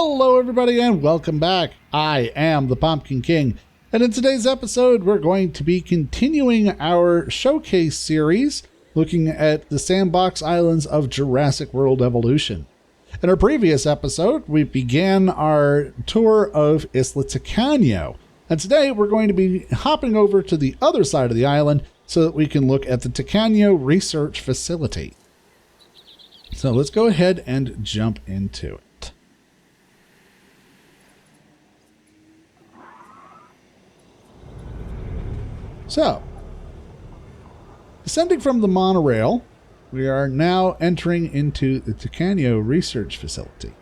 Hello everybody and welcome back. I am the Pumpkin King, and in today's episode we're going to be continuing our showcase series looking at the SANDBOX islands of Jurassic World Evolution. In our previous episode we began our tour of Isla Tacano, and today we're going to be hopping over to the other side of the island so that we can look at the Tacano Research Facility. So let's go ahead and jump into it. So, descending from the monorail, we are now entering into the Tacano Research Facility.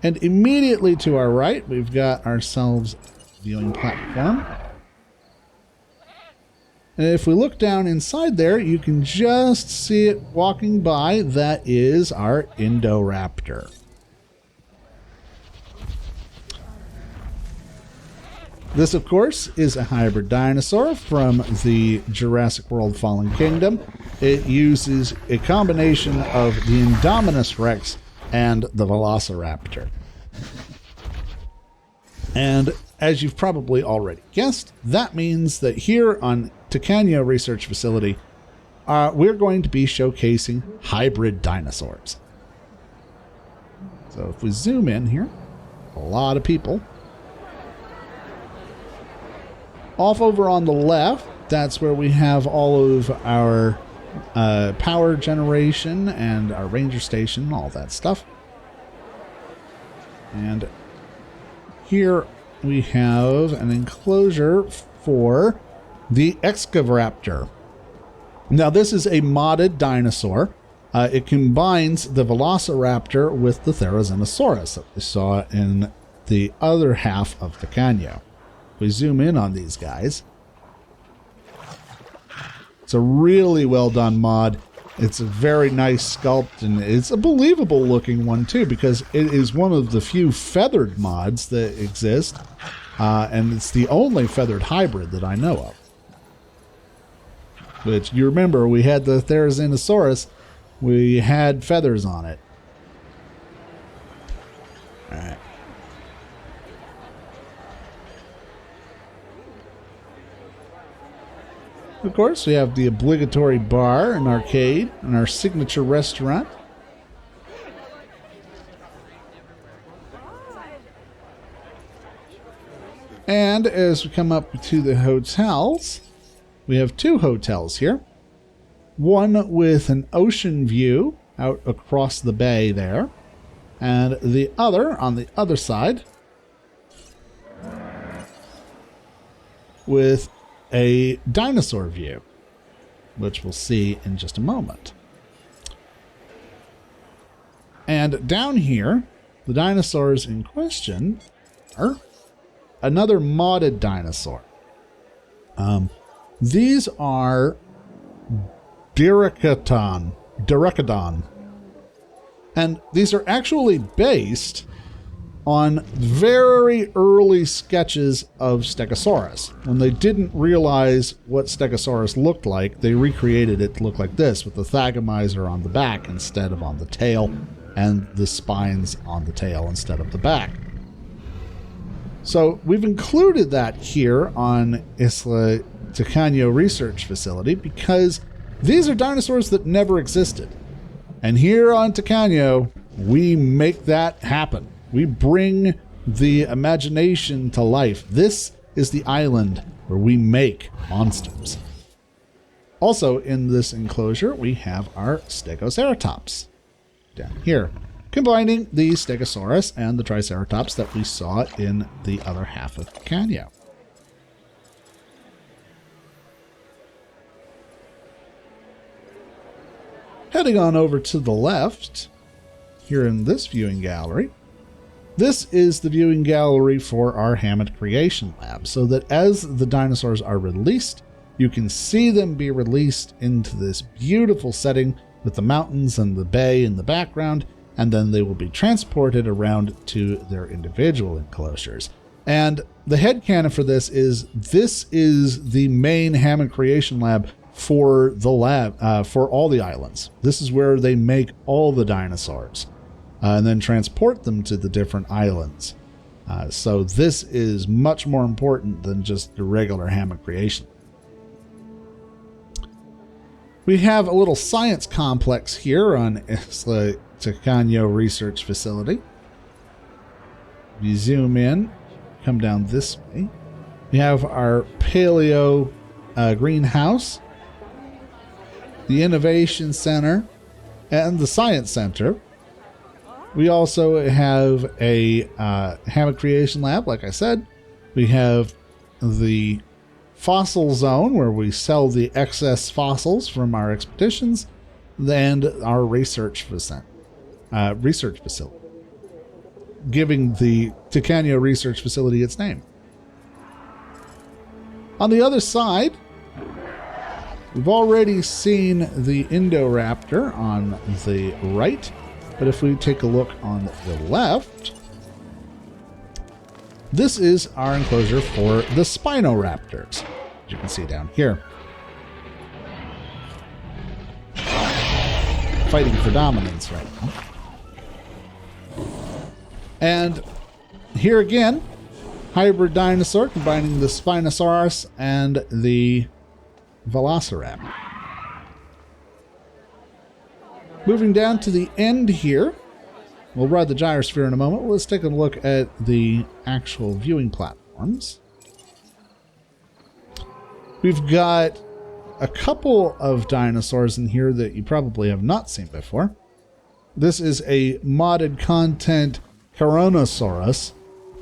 And immediately to our right, we've got ourselves a viewing platform. And if we look down inside there, you can just see it walking by. That is our Indoraptor. This, of course, is a hybrid dinosaur from the Jurassic World Fallen Kingdom. It uses a combination of the Indominus Rex and the Velociraptor. And as you've probably already guessed, that means that here on Tacano Research Facility, we're going to be showcasing hybrid dinosaurs. So if we zoom in here, a lot of people. Off over on the left, that's where we have all of our power generation and our ranger station, all that stuff. And here we have an enclosure for the Excavraptor. Now this is a modded dinosaur. It combines the Velociraptor with the Therizinosaurus that we saw in the other half of Tacano. We zoom in on these guys. It's a really well done mod. It's a very nice sculpt, and it's a believable looking one too, because it is one of the few feathered mods that exist, and it's the only feathered hybrid that I know of. Which, you remember, we had the Therizinosaurus, we had feathers on it. Alright. Of course, we have the obligatory bar and arcade and our signature restaurant. And as we come up to the hotels, we have two hotels here. One with an ocean view out across the bay there, and the other on the other side with a dinosaur view, which we'll see in just a moment. And down here, the dinosaurs in question are another modded dinosaur. These are Duracodon. And these are actually based on very early sketches of Stegosaurus. When they didn't realize what Stegosaurus looked like, they recreated it to look like this, with the thagomizer on the back instead of on the tail, and the spines on the tail instead of the back. So we've included that here on Isla Tacano Research Facility because these are dinosaurs that never existed. And here on Tacano, we make that happen. We bring the imagination to life. This is the island where we make monsters. Also in this enclosure, we have our Stegoceratops down here, combining the Stegosaurus and the Triceratops that we saw in the other half of Tacano. Heading on over to the left, here in this viewing gallery, this is the viewing gallery for our Hammond Creation Lab, so that as the dinosaurs are released, you can see them be released into this beautiful setting with the mountains and the bay in the background, and then they will be transported around to their individual enclosures. And the headcanon for this is the main Hammond Creation Lab for the lab, for all the islands. This is where they make all the dinosaurs. and then transport them to the different islands. So this is much more important than just the regular hammock creation. We have a little science complex here on Isla Tacano Research Facility. If you zoom in, come down this way, we have our paleo greenhouse, the Innovation Center, and the Science Center. We also have a hammock creation lab, like I said. We have the fossil zone, where we sell the excess fossils from our expeditions, and our research facility, giving the Tacano Research Facility its name. On the other side, we've already seen the Indoraptor on the right. But if we take a look on the left, this is our enclosure for the Spinoraptors, as you can see down here. Fighting for dominance right now. And here again, hybrid dinosaur combining the Spinosaurus and the Velociraptor. Moving down to the end here, we'll ride the gyrosphere in a moment. Let's take a look at the actual viewing platforms. We've got a couple of dinosaurs in here that you probably have not seen before. This is a modded content Tyrannosaurus.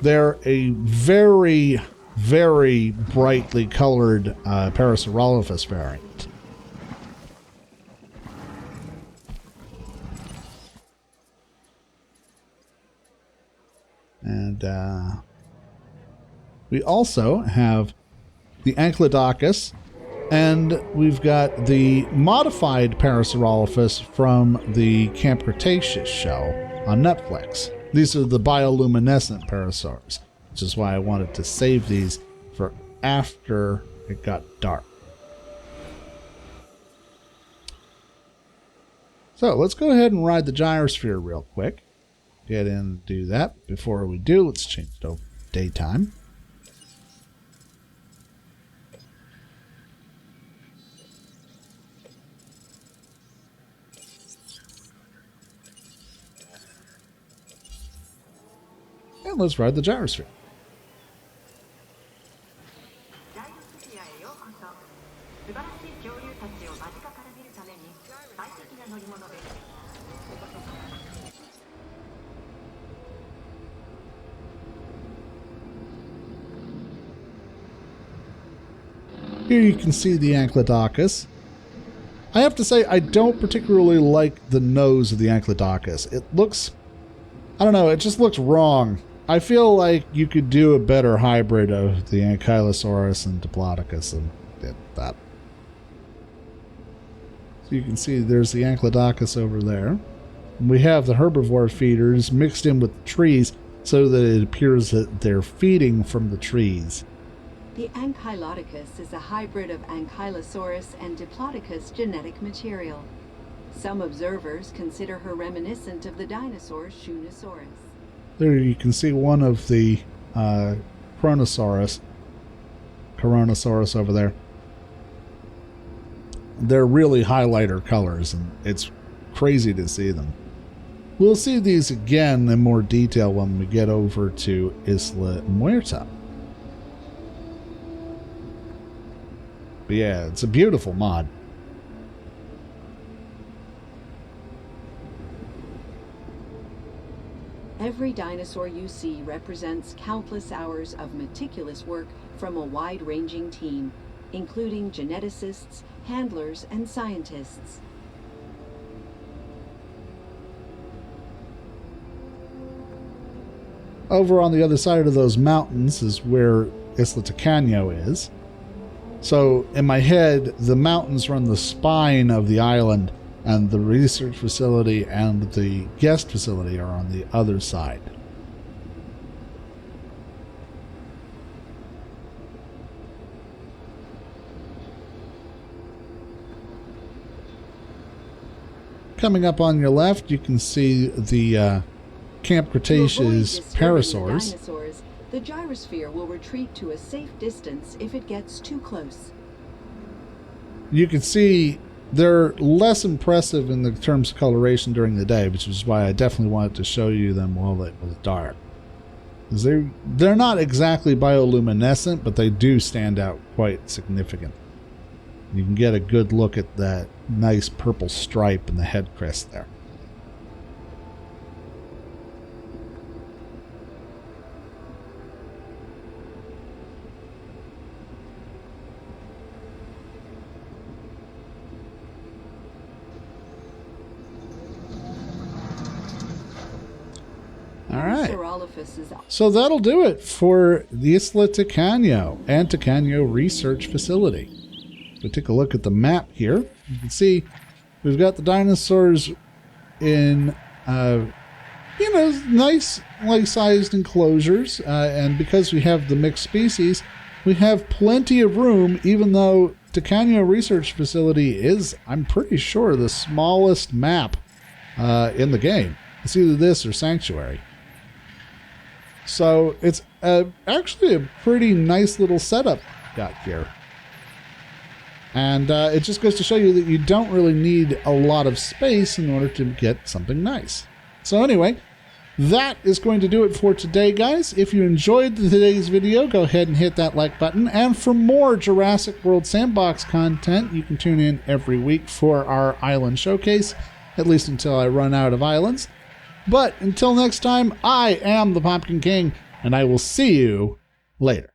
They're a very, very brightly colored Parasaurolophus variant. And we also have the Ankylodocus, and we've got the modified Parasaurolophus from the Camp Cretaceous show on Netflix. These are the bioluminescent parasaurs, which is why I wanted to save these for after it got dark. So let's go ahead and ride the gyrosphere real quick. Get in and do that. Before we do, let's change it over to daytime. And let's ride the gyrosphere. Here you can see the Ankylodocus. I have to say, I don't particularly like the nose of the Ankylodocus. It looks, I don't know, it just looks wrong. I feel like you could do a better hybrid of the Ankylosaurus and Diplodocus and did that. So you can see there's the Ankylodocus over there. And we have the herbivore feeders mixed in with the trees so that it appears that they're feeding from the trees. The Ankylodocus is a hybrid of Ankylosaurus and Diplodocus genetic material. Some observers consider her reminiscent of the dinosaur Shunnosaurus. There you can see one of the Coronosaurus over there. They're really highlighter colors, and it's crazy to see them. We'll see these again in more detail when we get over to Isla Muerta. But yeah, it's a beautiful mod. Every dinosaur you see represents countless hours of meticulous work from a wide-ranging team, including geneticists, handlers, and scientists. Over on the other side of those mountains is where Isla Tacano is. So in my head, the mountains run the spine of the island, and the research facility and the guest facility are on the other side. Coming up on your left, you can see the Camp To avoid Cretaceous disturbing the parasaurs. dinosaurs, the gyrosphere will retreat to a safe distance if it gets too close. You can see they're less impressive in the terms of coloration during the day, which is why I definitely wanted to show you them while it was dark. 'Cause they're not exactly bioluminescent, but they do stand out quite significant. You can get a good look at that nice purple stripe in the head crest there. All right. So that'll do it for the Isla Tacano and Tacano Research Facility. If we take a look at the map here, you can see we've got the dinosaurs in, nice like-sized enclosures. And because we have the mixed species, we have plenty of room, even though Tacano Research Facility is, I'm pretty sure, the smallest map in the game. It's either this or Sanctuary. So it's actually a pretty nice little setup got here. And it just goes to show you that you don't really need a lot of space in order to get something nice. So anyway, that is going to do it for today, guys. If you enjoyed today's video, go ahead and hit that like button. And for more Jurassic World Sandbox content, you can tune in every week for our island showcase, at least until I run out of islands. But until next time, I am the Pumpkin King, and I will see you later.